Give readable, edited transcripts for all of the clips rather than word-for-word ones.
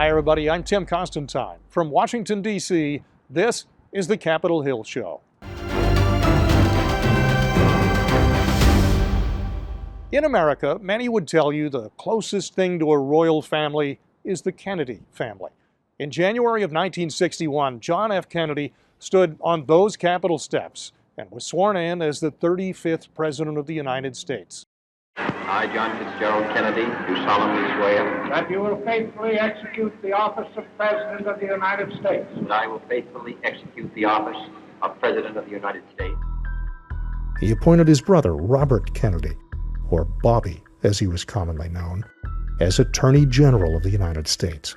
Hi, everybody. I'm Tim Constantine. From Washington, D.C., this is the Capitol Hill Show. In America, many would tell you the closest thing to a royal family is the Kennedy family. In January of 1961, John F. Kennedy stood on those Capitol steps and was sworn in as the 35th President of the United States. I, John Fitzgerald Kennedy, do solemnly swear that you will faithfully execute the office of President of the United States. that I will faithfully execute the office of President of the United States. He appointed his brother, Robert Kennedy, or Bobby as he was commonly known, as Attorney General of the United States.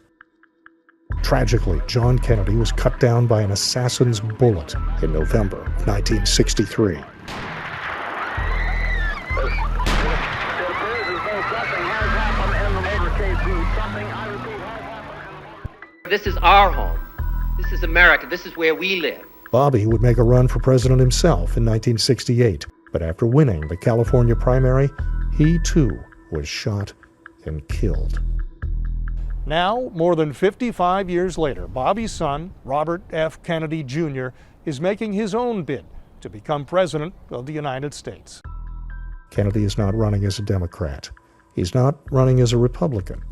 Tragically, John Kennedy was cut down by an assassin's bullet in November of 1963. This is our home. This is America. This is where we live. Bobby would make a run for president himself in 1968, but after winning the California primary, he too was shot and killed. Now, more than 55 years later, Bobby's son, Robert F. Kennedy Jr., is making his own bid to become President of the United States. Kennedy is not running as a Democrat. He's not running as a Republican.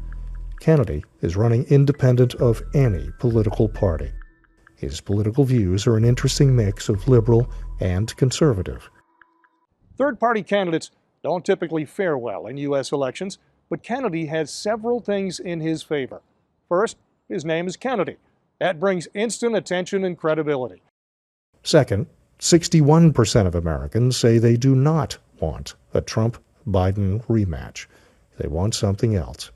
Kennedy is running independent of any political party. His political views are an interesting mix of liberal and conservative. Third-party candidates don't typically fare well in U.S. elections, but Kennedy has several things in his favor. First, his name is Kennedy. That brings instant attention and credibility. Second, 61% of Americans say they do not want a Trump-Biden rematch. They want something else.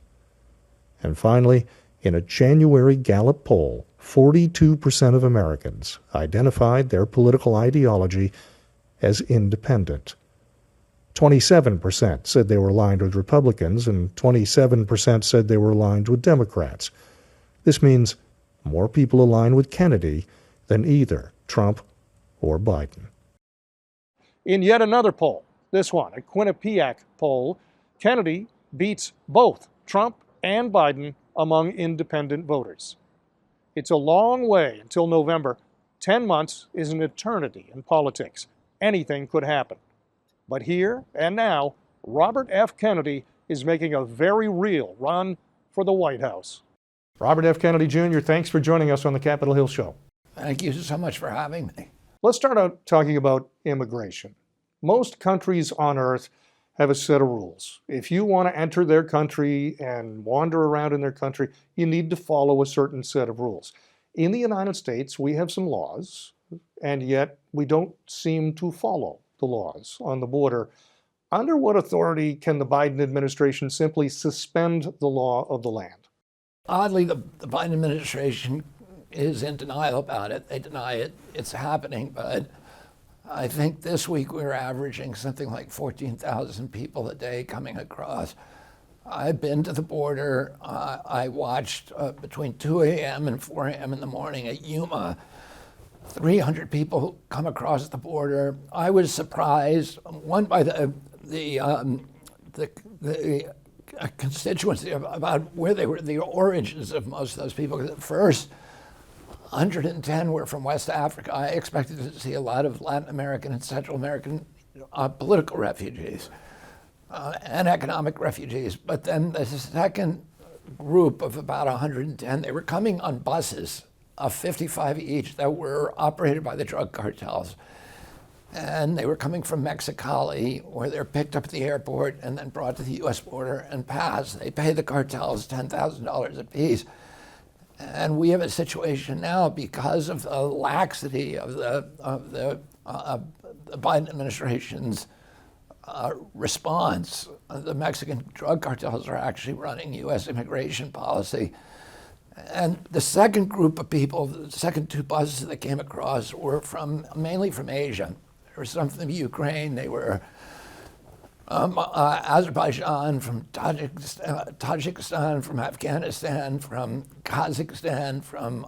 And finally, in a January Gallup poll, 42% of Americans identified their political ideology as independent. 27% said they were aligned with Republicans, and 27% said they were aligned with Democrats. This means more people align with Kennedy than either Trump or Biden. In yet another poll, this one, a Quinnipiac poll, Kennedy beats both Trump and Biden among independent voters. It's a long way until November. 10 months is an eternity in politics. Anything could happen. But here and now, Robert F. Kennedy is making a very real run for the White House. Robert F. Kennedy Jr., thanks for joining us on the Capitol Hill Show. Thank you so much for having me. Let's start out talking about immigration. Most countries on earth have a set of rules. If you want to enter their country and wander around in their country, you need to follow a certain set of rules. In the United States, we have some laws, and yet we don't seem to follow the laws on the border. Under what authority can the Biden administration simply suspend the law of the land? Oddly, the Biden administration is in denial about it. They deny it. It's happening, but I think this week we were averaging something like 14,000 people a day coming across. I've been to the border. I watched between 2 a.m. and 4 a.m. in the morning at Yuma, 300 people come across the border. I was surprised, one, by the constituency about where they were, the origins of most of those people. At first, 110 were from West Africa. I expected to see a lot of Latin American and Central American political refugees and economic refugees. But then the second group of about 110, they were coming on buses of 55 each that were operated by the drug cartels. And they were coming from Mexicali, where they're picked up at the airport and then brought to the U.S. border and passed. They pay the cartels $10,000 apiece. And we have a situation now because of the laxity of the Biden administration's response. The Mexican drug cartels are actually running U.S. immigration policy. And the second group of people, the second two buses that came across were mainly from Asia. There were some from Ukraine. They were Azerbaijan, from Tajikistan, from Afghanistan, from Kazakhstan, from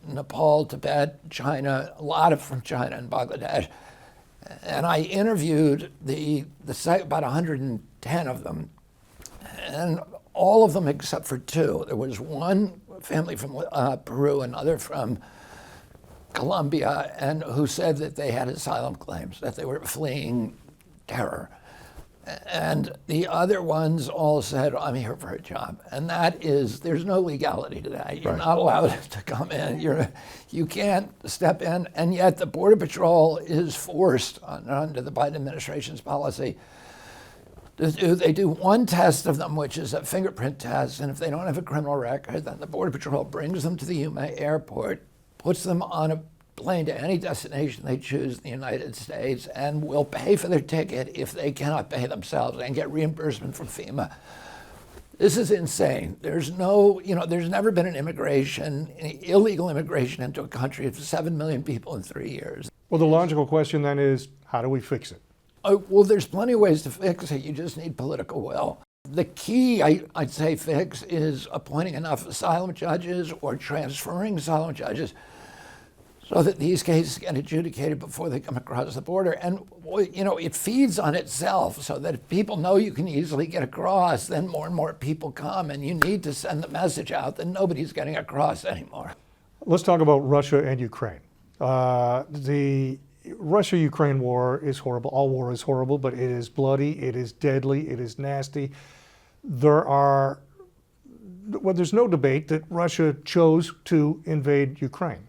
Nepal, Tibet, China, a lot from China and Bangladesh. And I interviewed about 110 of them, and all of them except for two. There was one family from Peru, another from Colombia, and who said that they had asylum claims, that they were fleeing terror. And the other ones all said, I'm here for a job. And that is, there's no legality to that. You're not allowed to come in. You can't step in. And yet the Border Patrol is forced, under the Biden administration's policy, they do one test of them, which is a fingerprint test. And if they don't have a criminal record, then the Border Patrol brings them to the Yuma airport, puts them on a plane to any destination they choose in the United States, and will pay for their ticket if they cannot pay themselves and get reimbursement from FEMA. This is insane. There's there's never been an illegal immigration into a country of 7 million people in 3 years. Well, the logical question then is, how do we fix it? Well, there's plenty of ways to fix it. You just need political will. The key, I'd say, fix is appointing enough asylum judges or transferring asylum judges so that these cases get adjudicated before they come across the border. And, it feeds on itself, so that if people know you can easily get across, then more and more people come, and you need to send the message out that nobody's getting across anymore. Let's talk about Russia and Ukraine. The Russia-Ukraine war is horrible. All war is horrible, but it is bloody, it is deadly, it is nasty. There's no debate that Russia chose to invade Ukraine.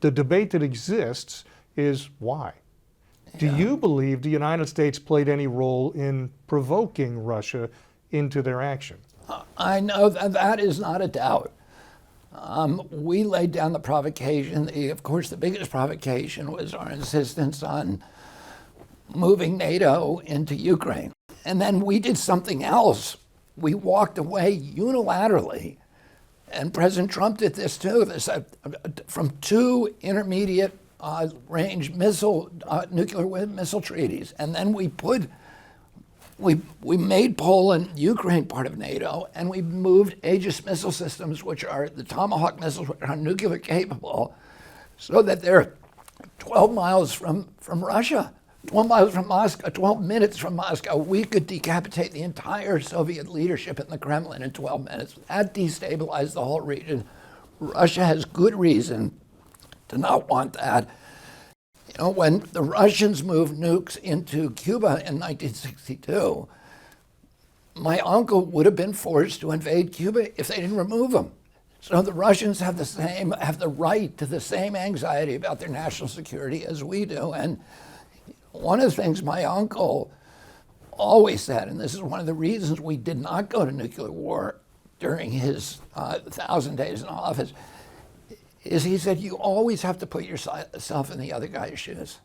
The debate that exists is why. Do you believe the United States played any role in provoking Russia into their action? I know that is not a doubt. We laid down the provocation. Of course, the biggest provocation was our insistence on moving NATO into Ukraine. And then we did something else. We walked away unilaterally. And President Trump did this too, from 2 intermediate range nuclear missile treaties. And then we made Poland, Ukraine part of NATO, and we moved Aegis missile systems, which are the Tomahawk missiles, which are nuclear capable, so that they're 12 miles from Russia. 12 miles from Moscow, 12 minutes from Moscow, we could decapitate the entire Soviet leadership in the Kremlin in 12 minutes. That destabilized the whole region. Russia has good reason to not want that. When the Russians moved nukes into Cuba in 1962, my uncle would have been forced to invade Cuba if they didn't remove them. So the Russians have the right to the same anxiety about their national security as we do. And one of the things my uncle always said, and this is one of the reasons we did not go to nuclear war during his 1,000 days in office, is he said, you always have to put yourself in the other guy's shoes.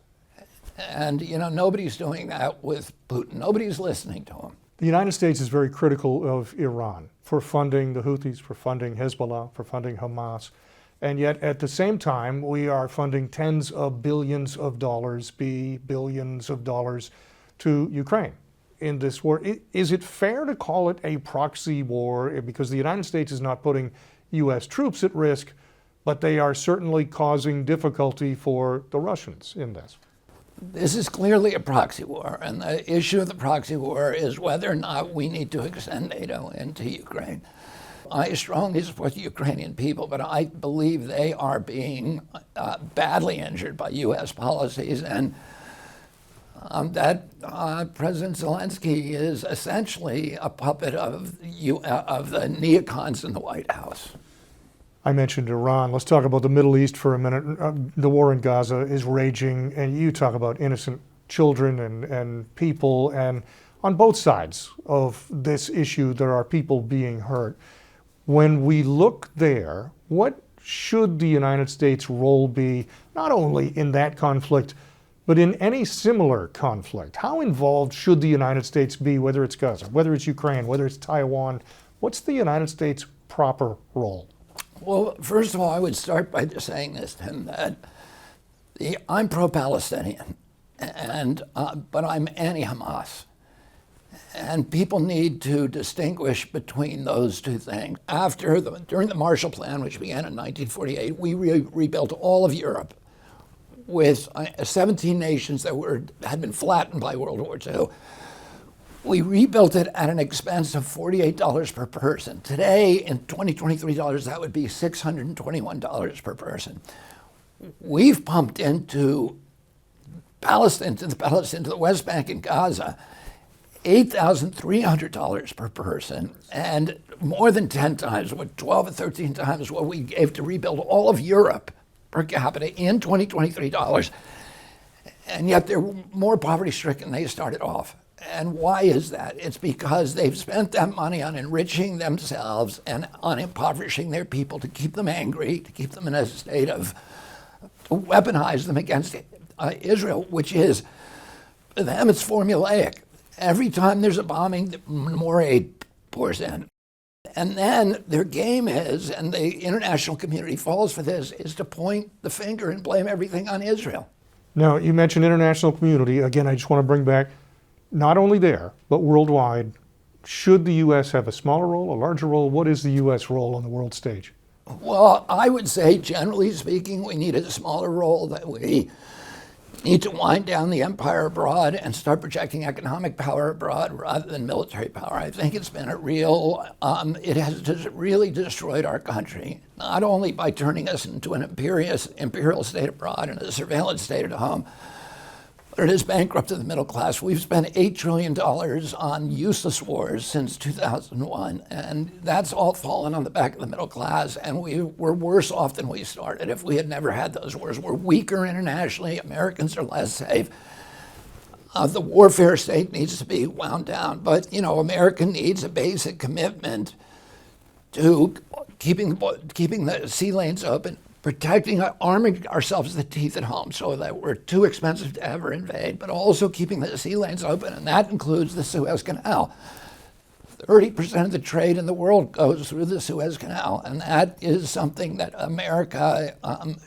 And, nobody's doing that with Putin. Nobody's listening to him. The United States is very critical of Iran for funding the Houthis, for funding Hezbollah, for funding Hamas. And yet, at the same time, we are funding tens of billions of dollars, billions of dollars to Ukraine in this war. Is it fair to call it a proxy war? Because the United States is not putting U.S. troops at risk, but they are certainly causing difficulty for the Russians in this. This is clearly a proxy war, and the issue of the proxy war is whether or not we need to extend NATO into Ukraine. I strongly support the Ukrainian people, but I believe they are being badly injured by U.S. policies, and that President Zelensky is essentially a puppet of the neocons in the White House. I mentioned Iran. Let's talk about the Middle East for a minute. The war in Gaza is raging, and you talk about innocent children and people, and on both sides of this issue, there are people being hurt. When we look there, what should the United States' role be, not only in that conflict, but in any similar conflict? How involved should the United States be, whether it's Gaza, whether it's Ukraine, whether it's Taiwan? What's the United States' proper role? Well, first of all, I would start by just saying this, Tim, that I'm pro-Palestinian, but I'm anti-Hamas. And people need to distinguish between those two things. During the Marshall Plan, which began in 1948, we rebuilt all of Europe with 17 nations that had been flattened by World War II. We rebuilt it at an expense of $48 per person. Today, in 2023 dollars, that would be $621 per person. We've pumped into Palestine, to the West Bank and Gaza, $8,300 per person, and more than 10 times, 12 or 13 times what we gave to rebuild all of Europe per capita in 2023 dollars. And yet they're more poverty stricken than they started off. And why is that? It's because they've spent that money on enriching themselves and on impoverishing their people to keep them angry, to keep them in a state of, to weaponize them against Israel, which is, for them, it's formulaic. Every time there's a bombing, more aid pours in. And then their game is, and the international community falls for this, is to point the finger and blame everything on Israel. Now, you mentioned international community. Again, I just want to bring back, not only there, but worldwide, should the U.S. have a smaller role, a larger role? What is the U.S. role on the world stage? Well, I would say, generally speaking, we need a smaller role, that we need to wind down the empire abroad and start projecting economic power abroad rather than military power. I think it's been a real, it has really destroyed our country, not only by turning us into an imperial state abroad and a surveillance state at home, but it has bankrupted the middle class. We've spent $8 trillion on useless wars since 2001, and that's all fallen on the back of the middle class, and we're worse off than we started. If we had never had those wars, we're weaker internationally, Americans are less safe. The warfare state needs to be wound down, but America needs a basic commitment to keeping the sea lanes open, protecting, arming ourselves to the teeth at home so that we're too expensive to ever invade, but also keeping the sea lanes open, and that includes the Suez Canal. 30% of the trade in the world goes through the Suez Canal, and that is something that America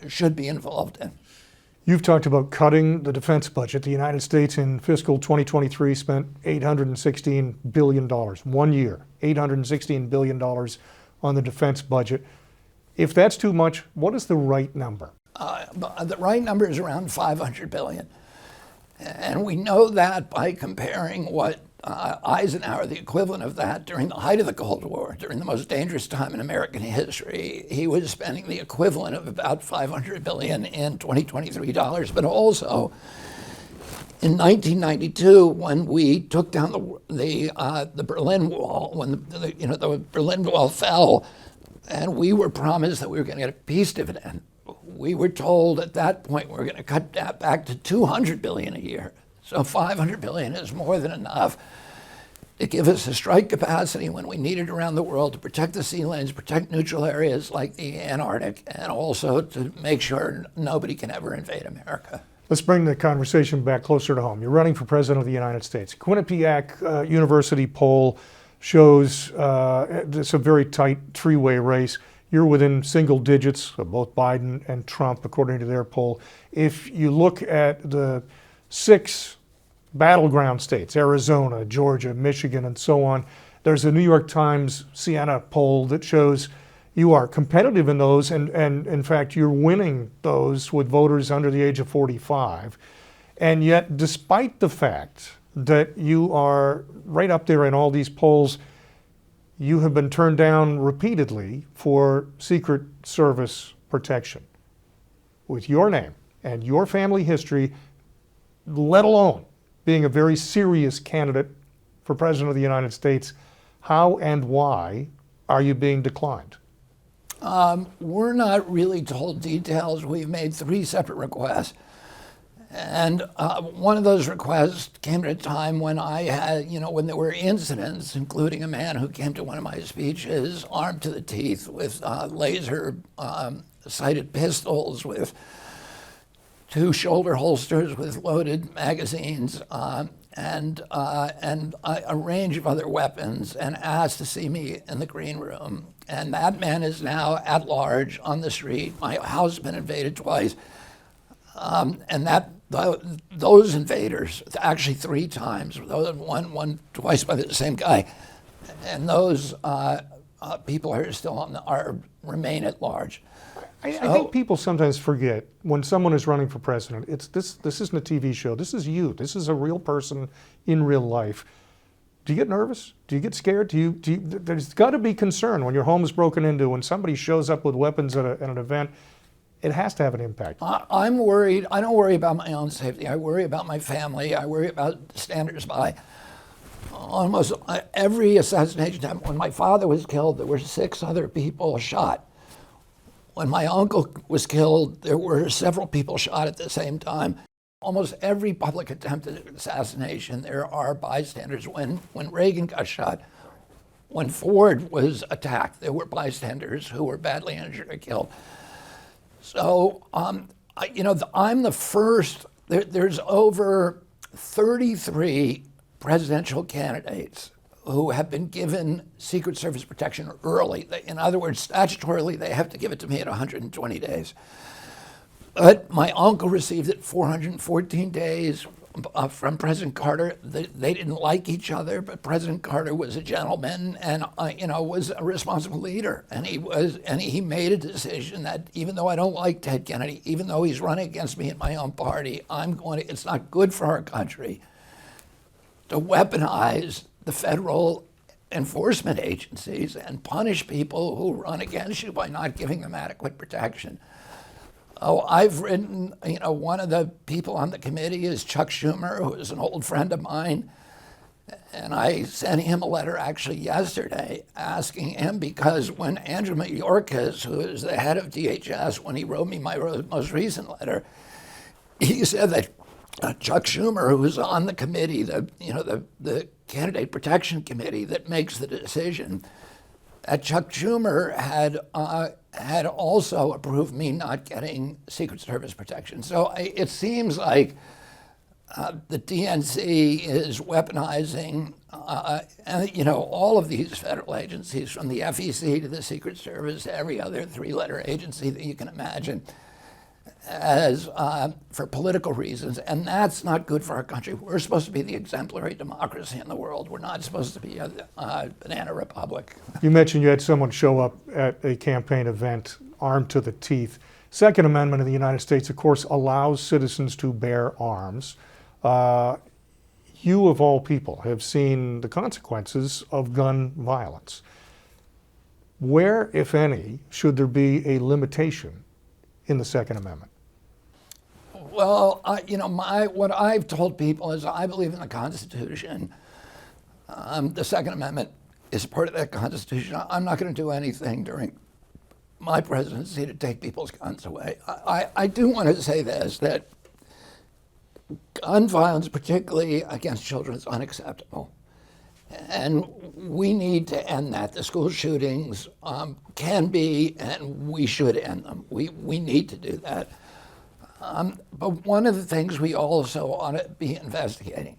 should be involved in. You've talked about cutting the defense budget. The United States in fiscal 2023 spent $816 billion, 1 year, $816 billion on the defense budget. If that's too much, what is the right number? The right number is around $500 billion. And we know that by comparing what Eisenhower, the equivalent of that during the height of the Cold War, during the most dangerous time in American history, he was spending the equivalent of about $500 billion in 2023 dollars. But also, in 1992, when we took down the Berlin Wall, when the Berlin Wall fell, and we were promised that we were going to get a peace dividend, we were told at that point we were going to cut that back to $200 billion a year. So $500 billion is more than enough to give us a strike capacity when we need it around the world to protect the sea lanes, protect neutral areas like the Antarctic, and also to make sure nobody can ever invade America. Let's bring the conversation back closer to home. You're running for president of the United States. Quinnipiac University poll shows it's a very tight three-way race. You're within single digits of both Biden and Trump, according to their poll. If you look at the 6 battleground states, Arizona, Georgia, Michigan, and so on, there's a New York Times Siena poll that shows you are competitive in those, and in fact, you're winning those with voters under the age of 45. And yet, despite the fact that you are right up there in all these polls, you have been turned down repeatedly for Secret Service protection. With your name and your family history, let alone being a very serious candidate for President of the United States, how and why are you being declined? We're not really told details. We've made 3 separate requests. And one of those requests came at a time when I had, when there were incidents, including a man who came to one of my speeches armed to the teeth with laser sighted pistols, with 2 shoulder holsters with loaded magazines, and a range of other weapons, and asked to see me in the green room. And that man is now at large on the street. My house has been invaded twice. And those invaders, actually 3 times, one twice by the same guy, and those people are still remain at large. I think people sometimes forget when someone is running for president. This isn't a TV show. This is you. This is a real person in real life. Do you get nervous? Do you get scared? There's got to be concern when your home is broken into, when somebody shows up with weapons at an event. It has to have an impact. I'm worried. I don't worry about my own safety. I worry about my family. I worry about standards by almost every assassination attempt. When my father was killed, there were 6 other people shot. When my uncle was killed, there were several people shot at the same time. Almost every public attempted assassination, there are bystanders. When Reagan got shot, when Ford was attacked, there were bystanders who were badly injured or killed. So, I'm the first. There's over 33 presidential candidates who have been given Secret Service protection early. In other words, statutorily, they have to give it to me at 120 days. But my uncle received it 414 days from President Carter. They didn't like each other, but President Carter was a gentleman and was a responsible leader. And he made a decision that even though I don't like Ted Kennedy, even though he's running against me in my own party, it's not good for our country to weaponize the federal enforcement agencies and punish people who run against you by not giving them adequate protection. Oh, I've written, one of the people on the committee is Chuck Schumer, who is an old friend of mine. And I sent him a letter actually yesterday asking him, because when Andrew Mayorkas, who is the head of DHS, when he wrote me my most recent letter, he said that Chuck Schumer, who's on the committee, the Candidate Protection Committee that makes the decision, that Chuck Schumer had also approved me not getting Secret Service protection. So it seems like the DNC is weaponizing, all of these federal agencies, from the FEC to the Secret Service to every other 3-letter agency that you can imagine, as for political reasons, and that's not good for our country. We're supposed to be the exemplary democracy in the world. We're not supposed to be a banana republic. You mentioned you had someone show up at a campaign event armed to the teeth. Second Amendment of the United States, of course, allows citizens to bear arms. You, of all people, have seen the consequences of gun violence. Where, if any, should there be a limitation in the Second Amendment? Well, what I've told people is I believe in the Constitution. The Second Amendment is part of that Constitution. I'm not going to do anything during my presidency to take people's guns away. I do want to say this, that gun violence, particularly against children, is unacceptable. And we need to end that. The school shootings can be, and we should end them. We need to do that. But one of the things we also ought to be investigating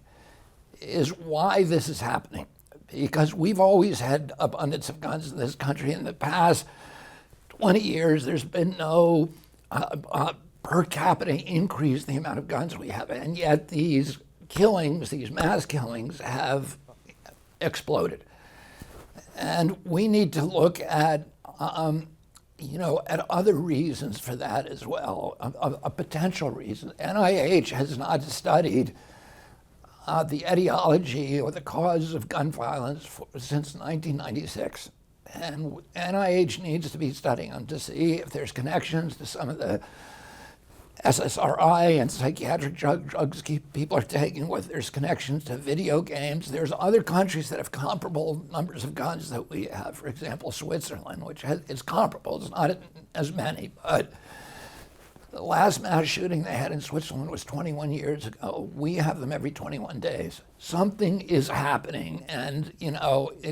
is why this is happening. Because we've always had abundance of guns in this country. In the past 20 years, there's been no per capita increase in the amount of guns we have. And yet these killings, these mass killings, have exploded. And we need to look at other reasons for that as well, a potential reason. NIH has not studied the etiology or the cause of gun violence since 1996. And NIH needs to be studying them to see if there's connections to some of the SSRI and psychiatric drugs people are taking, whether there's connections to video games. There's other countries that have comparable numbers of guns that we have. For example, Switzerland, which is comparable. It's not as many, but the last mass shooting they had in Switzerland was 21 years ago. We have them every 21 days. Something is happening, and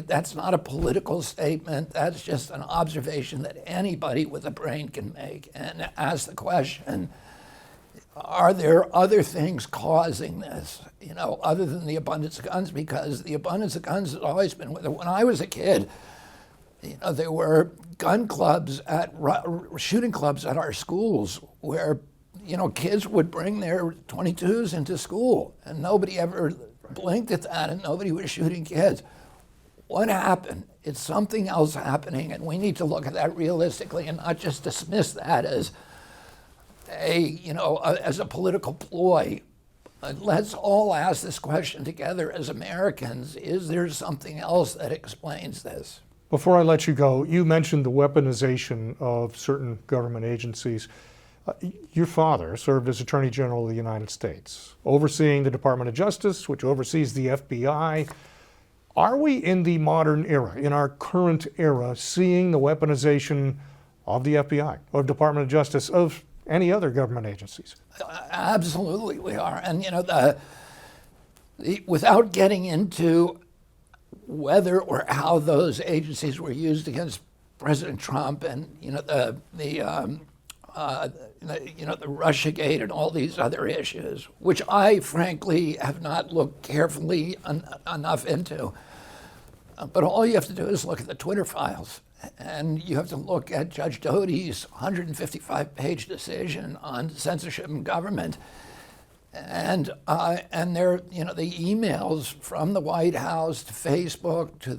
that's not a political statement. That's just an observation that anybody with a brain can make and ask the question, are there other things causing this, other than the abundance of guns? Because the abundance of guns has always been with it. When I was a kid, there were gun clubs shooting clubs at our schools where, kids would bring their .22s into school, and nobody ever blinked at that, and nobody was shooting kids. What happened? It's something else happening, and we need to look at that realistically and not just dismiss that as a political ploy Let's all ask this question together as Americans. Is there something else that explains this? Before I let you go, you mentioned the weaponization of certain government agencies. Your father served as Attorney General of the United States, overseeing the Department of Justice, which oversees the FBI. Are we in the modern era, in our current era, seeing the weaponization of the FBI, of Department of Justice, of any other government agencies? Absolutely, we are. And without getting into whether or how those agencies were used against President Trump and the Russiagate and all these other issues, which I frankly have not looked carefully enough into. But all you have to do is look at the Twitter files, and you have to look at Judge Doty's 155-page decision on censorship in government, and there, the emails from the White House to Facebook to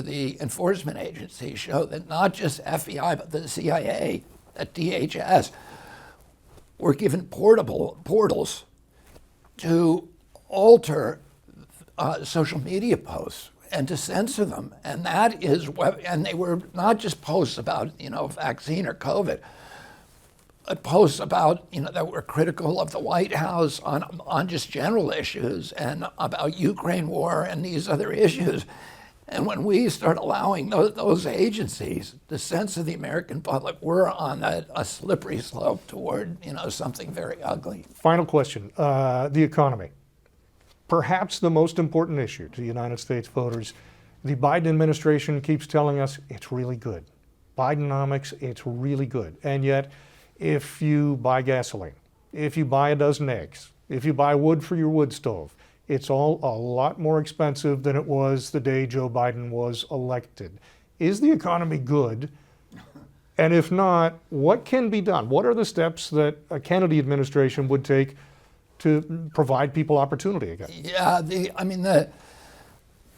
the enforcement agency show that not just FBI but the CIA, at DHS, were given portals to alter social media posts and to censor them. And that is and they were not just posts about, vaccine or COVID, but posts about, that were critical of the White House on just general issues and about Ukraine war and these other issues. And when we start allowing those agencies to censor the American public, we're on a slippery slope toward, something very ugly. Final question, the economy. Perhaps the most important issue to the United States voters. The Biden administration keeps telling us it's really good. Bidenomics, it's really good. And yet, if you buy gasoline, if you buy a dozen eggs, if you buy wood for your wood stove, it's all a lot more expensive than it was the day Joe Biden was elected. Is the economy good? And if not, what can be done? What are the steps that a Kennedy administration would take to provide people opportunity again? Yeah,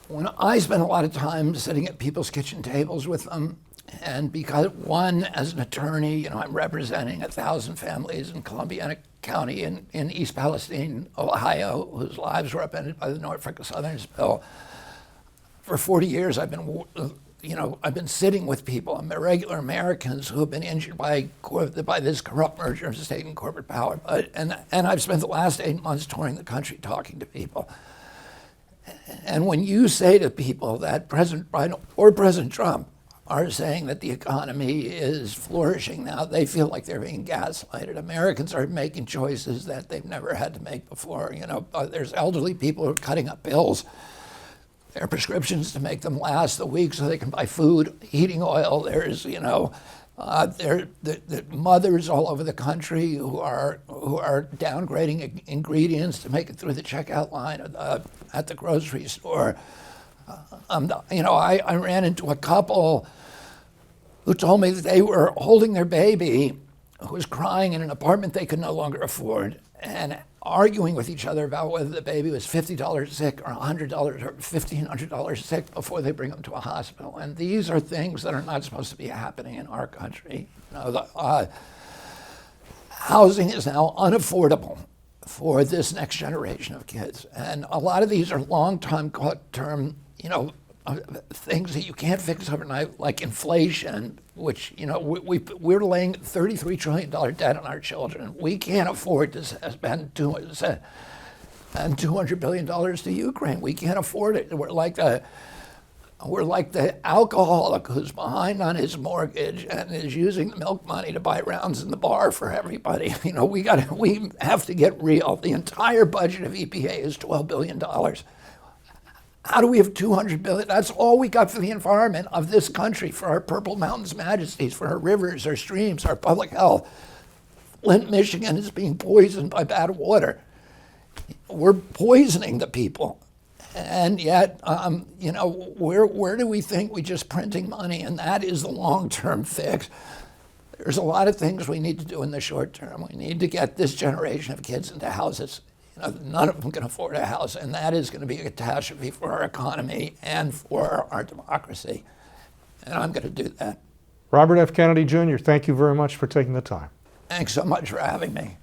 when I spend a lot of time sitting at people's kitchen tables with them, and because one, as an attorney, I'm representing 1,000 families in Columbiana County in East Palestine, Ohio, whose lives were upended by the Norfolk Southern spill. For 40 years, I've been sitting with people, regular Americans who have been injured by this corrupt merger of state and corporate power. And I've spent the last 8 months touring the country talking to people. And when you say to people that President Biden or President Trump are saying that the economy is flourishing now, they feel like they're being gaslighted. Americans are making choices that they've never had to make before. There's elderly people who are cutting up pills, their prescriptions to make them last the week so they can buy food, heating oil. There's, the mothers all over the country who are downgrading ingredients to make it through the checkout line at the grocery store. I ran into a couple who told me that they were holding their baby who was crying in an apartment they could no longer afford and arguing with each other about whether the baby was $50 sick or $100 or $1,500 sick before they bring them to a hospital. And these are things that are not supposed to be happening in our country. Housing is now unaffordable for this next generation of kids. And a lot of these are long-term things that you can't fix overnight, like inflation, which, we're laying $33 trillion debt on our children. We can't afford to spend $200 billion to Ukraine. We can't afford it. We're like the alcoholic who's behind on his mortgage and is using the milk money to buy rounds in the bar for everybody. We have to get real. The entire budget of EPA is $12 billion. How do we have $200 billion? That's all we got for the environment of this country, for our Purple Mountains majesties, for our rivers, our streams, our public health. Flint, Michigan is being poisoned by bad water. We're poisoning the people. And yet, where do we think we're just printing money? And that is the long-term fix. There's a lot of things we need to do in the short term. We need to get this generation of kids into houses. None of them can afford a house, and that is going to be a catastrophe for our economy and for our democracy. And I'm going to do that. Robert F. Kennedy Jr., thank you very much for taking the time. Thanks so much for having me.